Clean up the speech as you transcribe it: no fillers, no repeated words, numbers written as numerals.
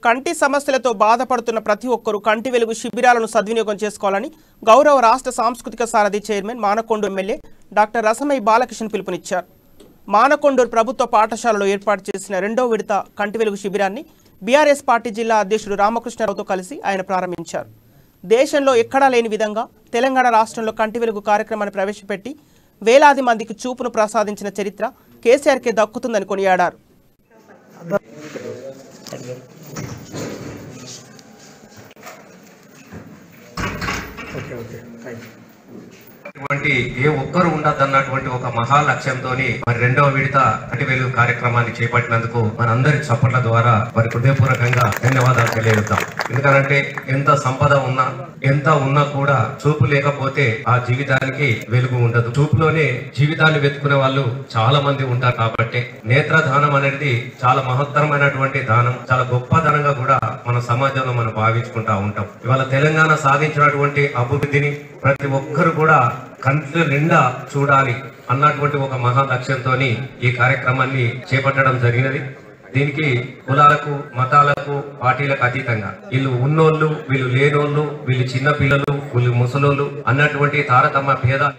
కంటి సమస్యలతో బాధపడుతున్న ప్రతి ఒక్కరూ కంటి వెలుగు శిబిరాలను సద్వినియోగం చేసుకోవాలని గౌరవ రాష్ట్ర సాంస్కృతిక సారథి chairman Manakondur MLA doctor Rasamayya Balakrishna పిలుపునిచ్చారు. మానకొండూరు ప్రభుత్వ పాఠశాలలో ఏర్పాటు చేసిన రెండో విడత కంటి వెలుగు శిబిరాన్ని బీఆర్ఎస్ పార్టీ జిల్లా అధ్యక్షుడు రామకృష్ణరావుతో కలిసి ఆయన ప్రారంభించారు. దేశంలో ఎక్కడా లేని విధంగా తెలంగాణ రాష్ట్రంలో కంటి వెలుగు కార్యక్రమాన్ని ప్రవేశపెట్టి వేలాది మందికి చూపును ప్రసాదించిన చరిత్ర కేసీఆర్కే దక్కుతుందని కొనియాడారు. ఏ ఒక్కరు ఉండదన్నటువంటి ఒక మహా లక్ష్యంతో మరి రెండవ విడత కంటి వెలుగు కార్యక్రమాన్ని చేపట్టినందుకు మనందరి చప్పట్ల ద్వారా మరి హృదయపూర్వకంగా ధన్యవాదాలు తెలియజేద్దాం. ఎందుకంటే ఎంత సంపద ఉన్నా ఎంత ఉన్నా కూడా చూపు లేకపోతే ఆ జీవితానికి వెలుగు ఉండదు. చూపులోనే జీవితాన్ని వెతుకునే వాళ్ళు చాలా మంది ఉంటారు. కాబట్టి నేత్రదానం అనేది చాలా మహత్తరమైనటువంటి దానం, చాలా గొప్ప దానంగా కూడా మన సమాజంలో మనం భావించుకుంటా ఉంటాం. ఇవాళ తెలంగాణ సాధించినటువంటి అభివృద్ధిని ప్రతి ఒక్కరు కూడా కంటి నిండా చూడాలి అన్నటువంటి ఒక మహా లక్ష్యంతో ఈ కార్యక్రమాన్ని చేపట్టడం జరిగినది. దీనికి కులాలకు, మతాలకు, పార్టీలకు అతీతంగా వీళ్ళు ఉన్నోళ్ళు, వీళ్ళు లేనోళ్ళు, వీళ్ళు చిన్న పిల్లలు, వీళ్ళు ముసలోళ్ళు అన్నటువంటి తారతమ్య భేదాలు